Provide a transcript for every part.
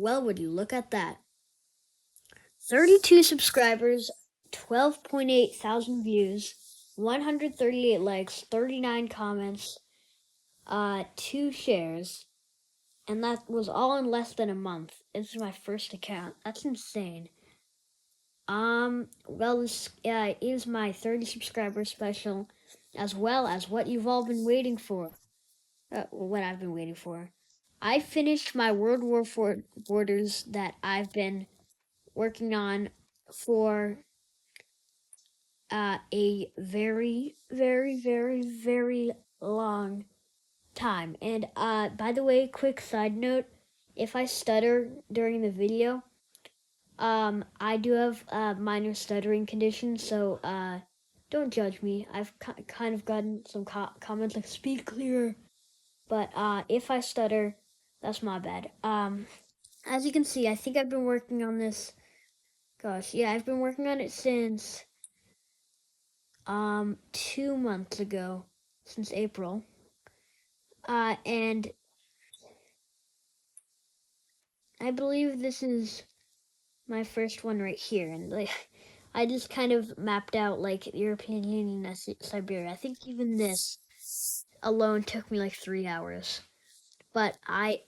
Well, would you look at that? 32 subscribers, 12.8 thousand views, 138 likes, 39 comments, 2 shares, and that was all in less than a month. This is my first account. That's insane. Well, this is my 30 subscriber special, as well as what you've all been waiting for. What I've been waiting for. I finished my World War IV borders that I've been working on for a very, very, very, very long time. And by the way, quick side note: if I stutter during the video, I do have minor stuttering conditions, so don't judge me. I've kind of gotten some comments like "speak clearer," but if I stutter, that's my bad. As you can see, I think I've been working on this. Gosh, yeah, I've been working on it since 2 months ago, since April. And I believe this is my first one right here. And like, I just kind of mapped out like European Union as Siberia. I think even this alone took me like 3 hours. But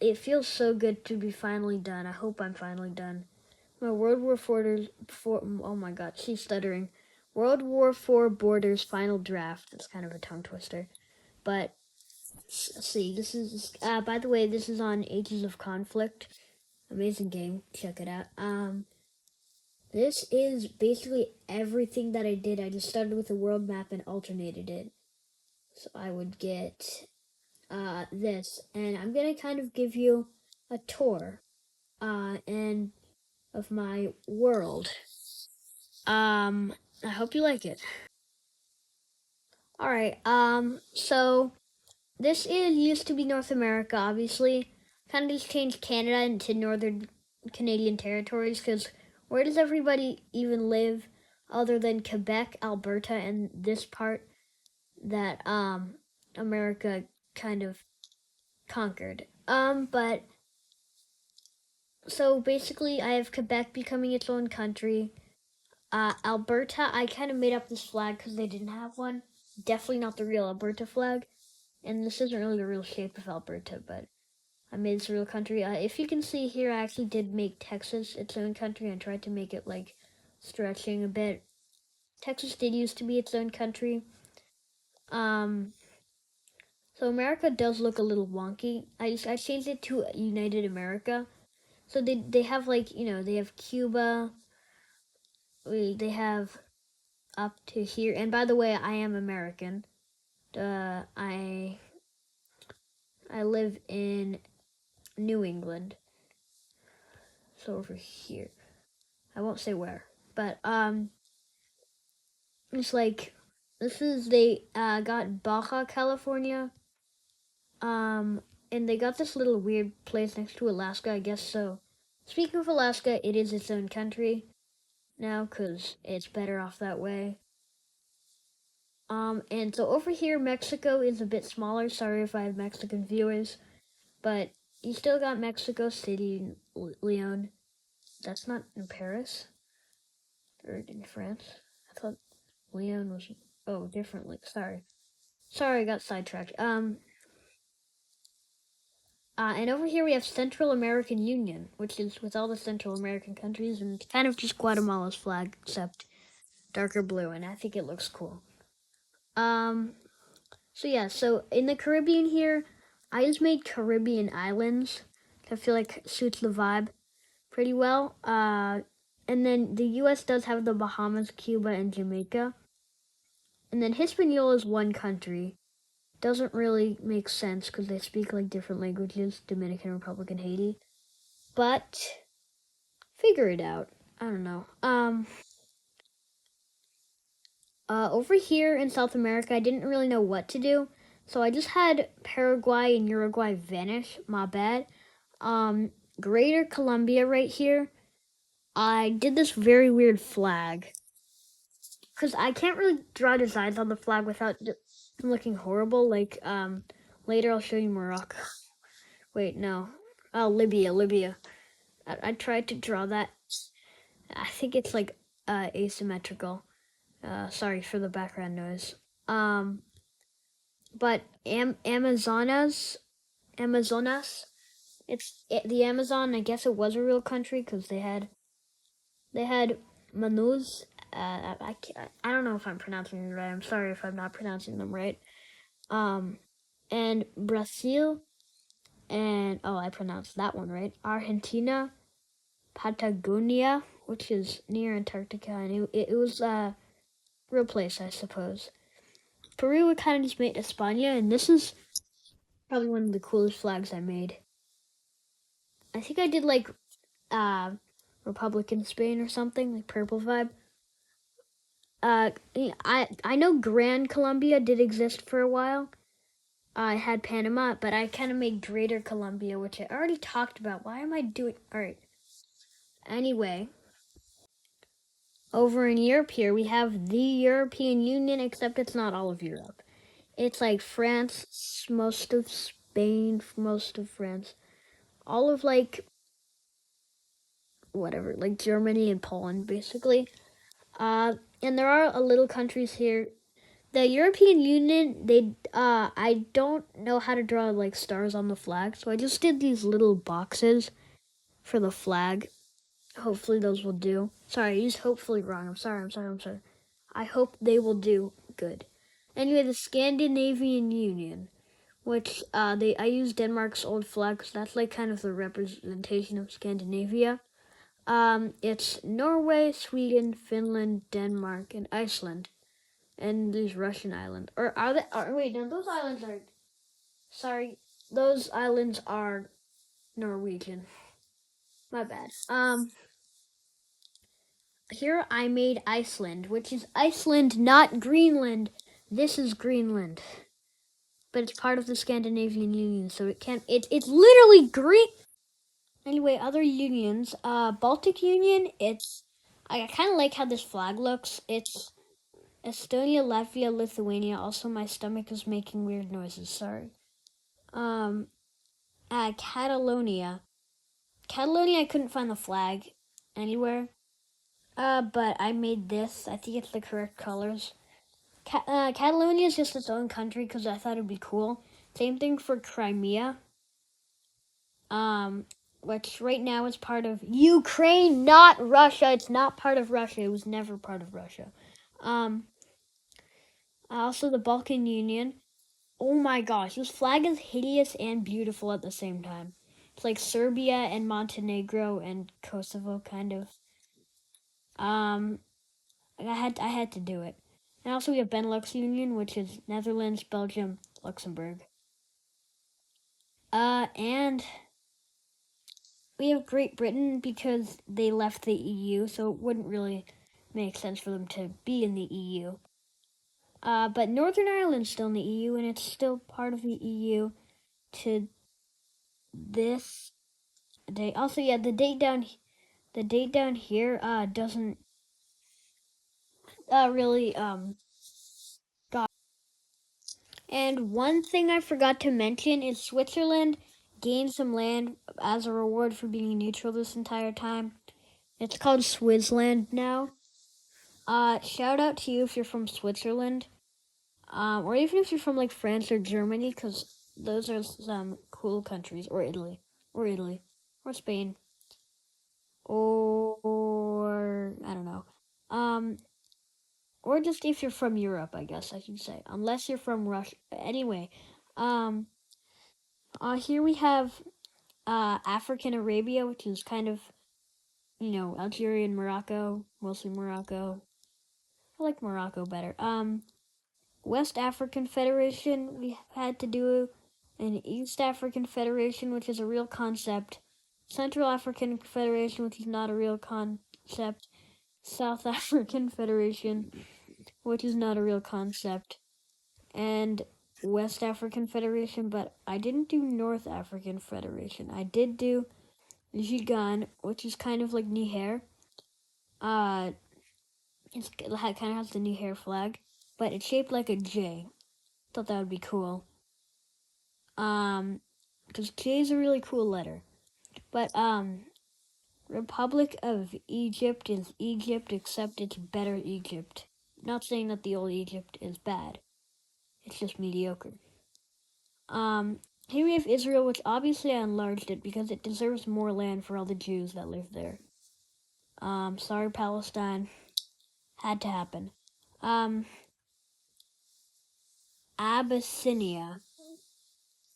it feels so good to be finally done. I hope I'm finally done. My World War IV, oh my god, she's stuttering. World War IV Borders Final Draft. That's kind of a tongue twister. But, let's see, this is, by the way, this is on Ages of Conflict. Amazing game, check it out. This is basically everything that I did. I just started with a world map and alternated it. So I would get, this, and I'm gonna kind of give you a tour, and of my world. I hope you like it. All right. So this is used to be North America, obviously. Kind of just changed Canada into Northern Canadian territories because where does everybody even live other than Quebec, Alberta, and this part that America kind of conquered. But so basically, I have Quebec becoming its own country. Alberta, I kind of made up this flag because they didn't have one. Definitely not the real Alberta flag. And this isn't really the real shape of Alberta, but I made this a real country. If you can see here, I actually did make Texas its own country and tried to make it like stretching a bit. Texas did used to be its own country. So America does look a little wonky. I changed it to United America. So they have like, they have Cuba. They have up to here. And by the way, I am American. I live in New England. So over here. I won't say where. But it's like they got Baja California. And they got this little weird place next to Alaska, I guess. So speaking of Alaska, it is its own country now cuz it's better off that way. And so over here, Mexico is a bit smaller. Sorry if I have Mexican viewers, but you still got Mexico City, Leon. That's not in Paris or in France. I thought Leon was differently. Sorry, I got sidetracked. And over here we have Central American Union, which is with all the Central American countries, and it's kind of just Guatemala's flag, except darker blue, and I think it looks cool. So yeah, so in the Caribbean here, I just made Caribbean islands. I feel like suits the vibe pretty well. And then the U.S. does have the Bahamas, Cuba, and Jamaica. And then Hispaniola is one country. Doesn't really make sense because they speak like different languages, Dominican Republic and Haiti. But figure it out. I don't know. Over here in South America, I didn't really know what to do. So I just had Paraguay and Uruguay vanish. My bad. Greater Colombia right here. I did this very weird flag. Because I can't really draw designs on the flag without looking horrible. Like, later I'll show you Morocco. Wait, no. Oh, Libya. I tried to draw that. I think it's like asymmetrical. Sorry for the background noise. But Amazonas. The Amazon. I guess it was a real country because they had Manus. I don't know if I'm pronouncing it right. I'm sorry if I'm not pronouncing them right. And Brazil, and oh, I pronounced that one right. Argentina, Patagonia, which is near Antarctica, and it was a real place, I suppose. Peru, we kind of just made España, and this is probably one of the coolest flags I made. I think I did like uh, Republican Spain or something, like purple vibe. I know Gran Colombia did exist for a while. I had Panama, but I kind of made Greater Colombia, which I already talked about. Why am I doing? All right. Anyway, over in Europe here, we have the European Union, except it's not all of Europe. It's like France, most of Spain, most of France, all of like whatever, like Germany and Poland, basically. And there are a little countries here. The European Union, I don't know how to draw like stars on the flag, so I just did these little boxes for the flag. Hopefully those will do. Sorry, I used hopefully wrong. I'm sorry. I hope they will do good. Anyway, the Scandinavian Union, which I use Denmark's old flag because that's like kind of the representation of Scandinavia. It's Norway, Sweden, Finland, Denmark, and Iceland, and these Russian islands. Or are they? Wait, no, those islands are. Sorry, those islands are Norwegian. My bad. Here I made Iceland, which is Iceland, not Greenland. This is Greenland, but it's part of the Scandinavian Union, so it can't. It's literally green. Anyway, other unions. Baltic Union. I kind of like how this flag looks. It's Estonia, Latvia, Lithuania. Also, my stomach is making weird noises. Sorry. Um, Catalonia. Catalonia. I couldn't find the flag anywhere. But I made this. I think it's the correct colors. Catalonia is just its own country because I thought it'd be cool. Same thing for Crimea. Which right now is part of Ukraine, not Russia. It's not part of Russia. It was never part of Russia. Also the Balkan Union. Oh my gosh, this flag is hideous and beautiful at the same time. It's like Serbia and Montenegro and Kosovo, kind of. Um, I had to do it. And also we have Benelux Union, which is Netherlands, Belgium, Luxembourg. And we have Great Britain because they left the EU, so it wouldn't really make sense for them to be in the EU. But Northern Ireland's still in the EU, and it's still part of the EU to this day. Also, yeah, the date down here doesn't really got. And one thing I forgot to mention is Switzerland gained some land as a reward for being neutral this entire time. It's called Switzerland now. Shout out to you if you're from Switzerland, or even if you're from like France or Germany, because those are some cool countries, or Italy, or Spain, or I don't know, or just if you're from Europe, I guess I should say, unless you're from Russia. Anyway, um, here we have African Arabia, which is kind of Algeria and Morocco, mostly Morocco. I like Morocco better. West African Federation, we had to do an East African Federation, which is a real concept. Central African Federation, which is not a real concept. South African Federation, which is not a real concept. And West African Federation, but I didn't do North African Federation. I did do Jigan, which is kind of like Niger. It kind of has the Niger flag, but it's shaped like a J. Thought that would be cool. Because J is a really cool letter. But Republic of Egypt is Egypt, except it's better Egypt. Not saying that the old Egypt is bad. It's just mediocre. Here we have Israel, which obviously I enlarged it because it deserves more land for all the Jews that live there. Sorry, Palestine. Had to happen. Abyssinia.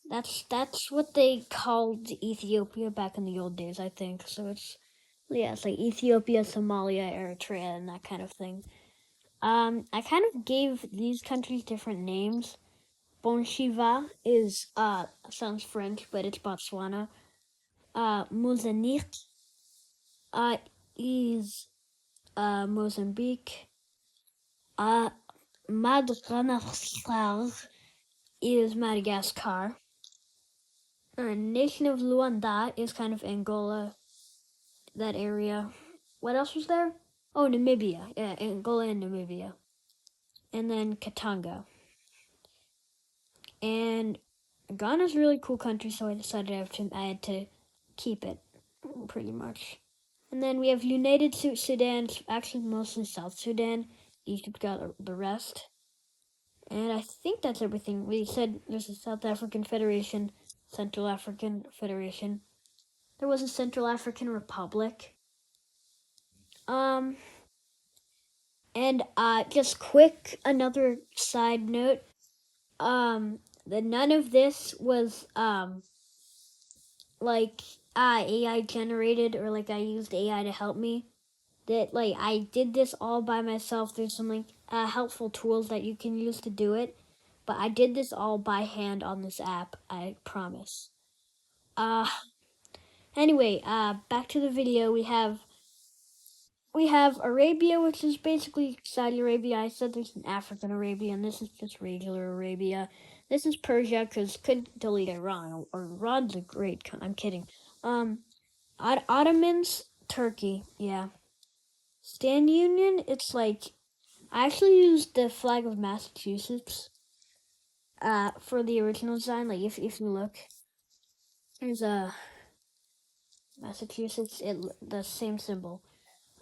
That's what they called Ethiopia back in the old days, I think. So it's like Ethiopia, Somalia, Eritrea, and that kind of thing. I kind of gave these countries different names. Bonshiva is sounds French, but it's Botswana. Mozambique is Mozambique. Madagascar is Madagascar. Nation of Luanda is kind of Angola, that area. What else was there? Oh, Namibia. Yeah, Angola and Namibia. And then Katanga. And Ghana's a really cool country, so I decided I had to keep it, pretty much. And then we have United Sudan, actually mostly South Sudan. Egypt got the rest. And I think that's everything. We said there's a South African Federation, Central African Federation. There was a Central African Republic. And just quick, another side note. That none of this was like AI generated, or like I used AI to help me. That like I did this all by myself. There's some like helpful tools that you can use to do it, but I did this all by hand on this app. I promise. Uh, anyway, back to the video. We have Arabia, which is basically Saudi Arabia. I said there's an African Arabia, and this is just regular Arabia. This is Persia, because could delete Iran. Or Iran's a great. I'm kidding. Ottomans, Turkey. Yeah. Stand Union. It's like I actually used the flag of Massachusetts. For the original design. Like if you look, there's a Massachusetts. The same symbol.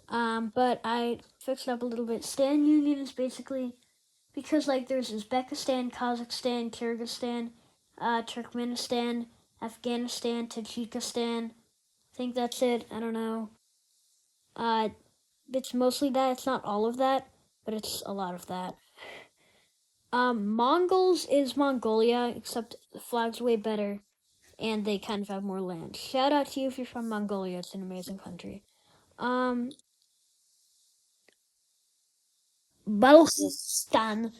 But I fixed it up a little bit. Stand Union is basically because like there's Uzbekistan, Kazakhstan, Kyrgyzstan, Turkmenistan, Afghanistan, Tajikistan. I think that's it. I don't know. Uh, it's mostly that. It's not all of that, but it's a lot of that. Mongols is Mongolia, except the flag's way better, and they kind of have more land. Shout out to you if you're from Mongolia. It's an amazing country. Balochistan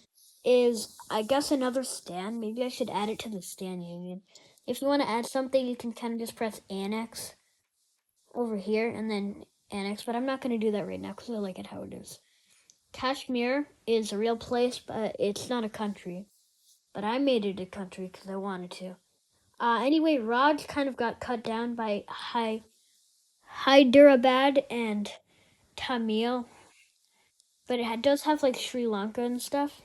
is, I guess, another stan. Maybe I should add it to the stan union. If you want to add something, you can kind of just press annex over here and then annex, but I'm not going to do that right now because I like it how it is. Kashmir is a real place, but it's not a country. But I made it a country because I wanted to. Anyway, Raj kind of got cut down by Hyderabad and Tamil, but it does have like Sri Lanka and stuff.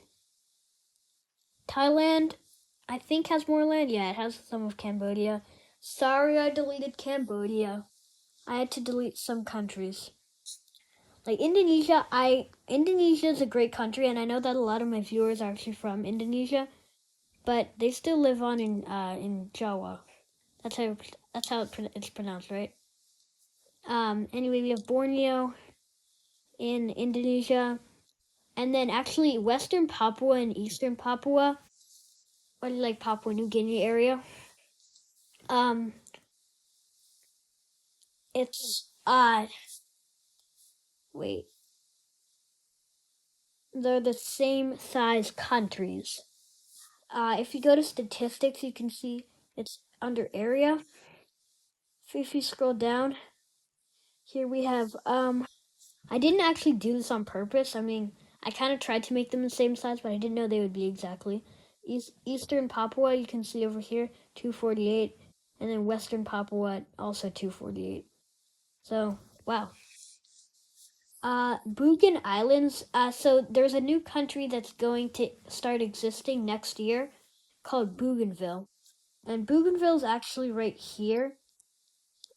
Thailand, I think, has more land. Yeah, it has some of Cambodia. Sorry, I deleted Cambodia. I had to delete some countries. Like Indonesia, Indonesia is a great country, and I know that a lot of my viewers are actually from Indonesia, but they still live on in Jawa. That's how it's pronounced, right? Anyway, we have Borneo in Indonesia, and then actually Western Papua and Eastern Papua, or like Papua New Guinea area. Um, it's wait, they're the same size countries. If you go to statistics, you can see it's under area. If you scroll down, here we have I didn't actually do this on purpose. I mean, I kind of tried to make them the same size, but I didn't know they would be exactly. Eastern Papua, you can see over here, 248, and then Western Papua, also 248. So, wow. Bougain Islands. So there's a new country that's going to start existing next year called Bougainville. And Bougainville is actually right here.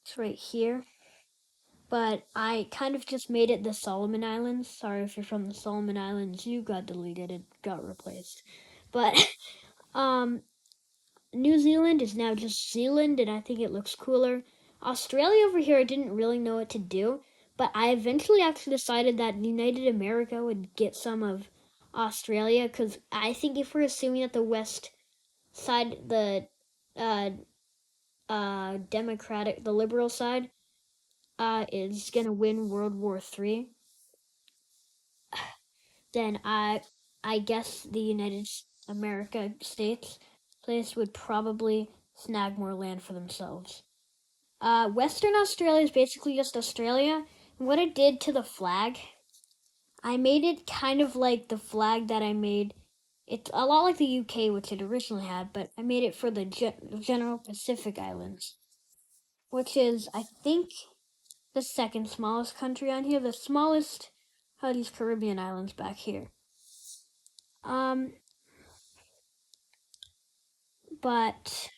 It's right here. but I kind of just made it the Solomon Islands. Sorry if you're from the Solomon Islands, you got deleted, it got replaced. But um, New Zealand is now just Zealand, and I think it looks cooler. Australia over here, I didn't really know what to do, but I eventually actually decided that United America would get some of Australia, because I think if we're assuming that the west side, the uh, Democratic, the liberal side, is gonna win World War III, then I guess the United America States place would probably snag more land for themselves. Western Australia is basically just Australia. And what I did to the flag, I made it kind of like the flag that I made. It's a lot like the UK, which it originally had, but I made it for the General Pacific Islands, which is, I think, the second smallest country on here. The smallest are these Caribbean islands back here. Um, but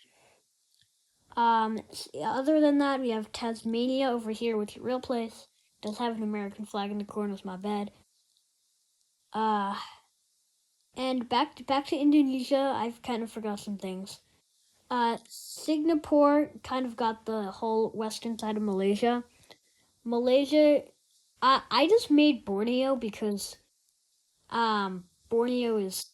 other than that, we have Tasmania over here, which is a real place. Does have an American flag in the corner. Is my bad. Uh, and back to Indonesia. I've kind of forgot some things. Singapore kind of got the whole western side of Malaysia. Malaysia, I just made Borneo because Borneo is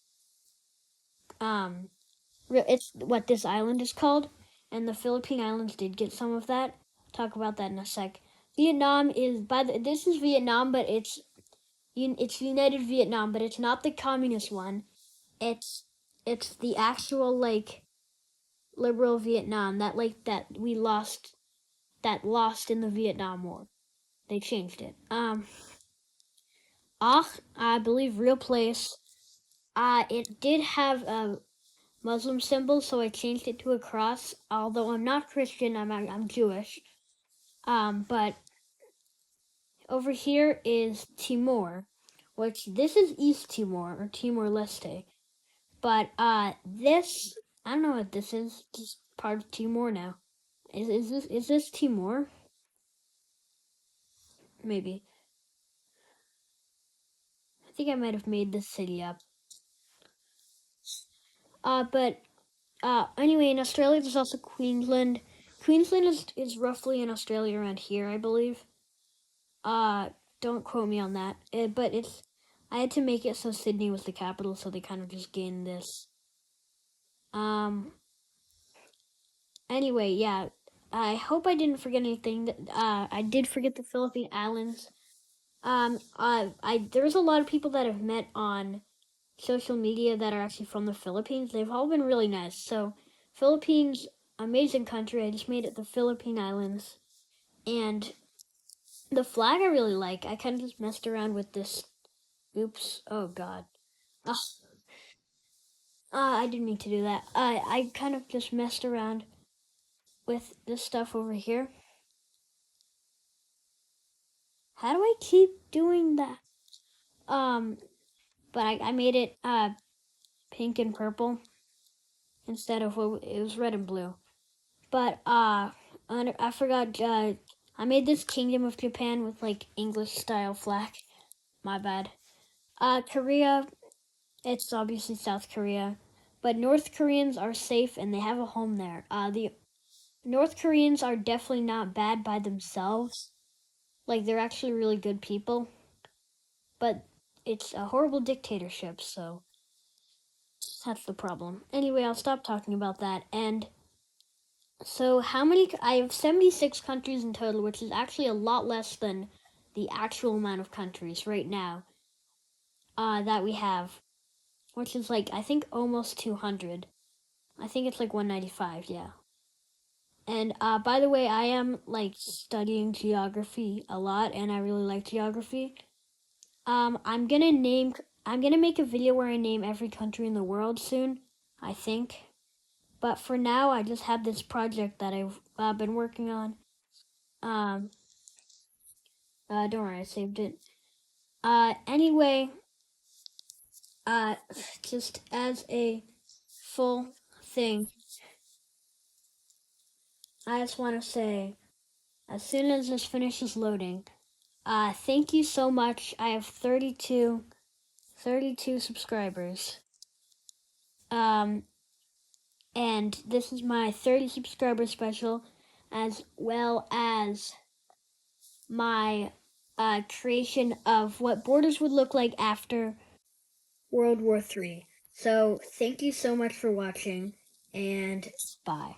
it's what this island is called, and the Philippine Islands did get some of that. Talk about that in a sec. Vietnam is this is Vietnam, but it's United Vietnam, but it's not the communist one. It's it's the actual like liberal Vietnam that we lost in the Vietnam War. They changed it. I believe real place. It did have a Muslim symbol, so I changed it to a cross. Although I'm not Christian, I'm Jewish. But over here is Timor, which this is East Timor or Timor Leste. But this I don't know what this is. Just part of Timor now. Is this Timor? Maybe. I think I might have made this city up. But anyway, in Australia there's also Queensland. Queensland is roughly in Australia around here, I believe. Uh, don't quote me on that. But it's I had to make it so Sydney was the capital, so they kind of just gained this. Um. Anyway, yeah. I hope I didn't forget anything. I did forget the Philippine Islands. There's a lot of people that I've met on social media that are actually from the Philippines. They've all been really nice. So, Philippines, amazing country. I just made it the Philippine Islands, and the flag I really like. I kind of just messed around with this. Oops! Oh God! Ugh. I didn't mean to do that. I kind of just messed around with this stuff over here. How do I keep doing that? Um, but I made it pink and purple instead of what it was red and blue. But I forgot. I made this Kingdom of Japan with like English style flag. My bad. Korea. It's obviously South Korea, but North Koreans are safe and they have a home there. The North Koreans are definitely not bad by themselves. Like they're actually really good people, but it's a horrible dictatorship, so that's the problem. Anyway, I'll stop talking about that. And so, how many? I have 76 countries in total, which is actually a lot less than the actual amount of countries right now that we have, which is like, I think almost 200. I think it's like 195, yeah. And by the way, I am like studying geography a lot, and I really like geography. I'm gonna name. I'm gonna make a video where I name every country in the world soon. I think. But for now, I just have this project that I've been working on. Um, don't worry, I saved it. Anyway, uh, just as a full thing, I just want to say as soon as this finishes loading. Thank you so much. I have 32 subscribers. And this is my 30 subscriber special, as well as my creation of what Borders would look like after World War III. So thank you so much for watching, and bye.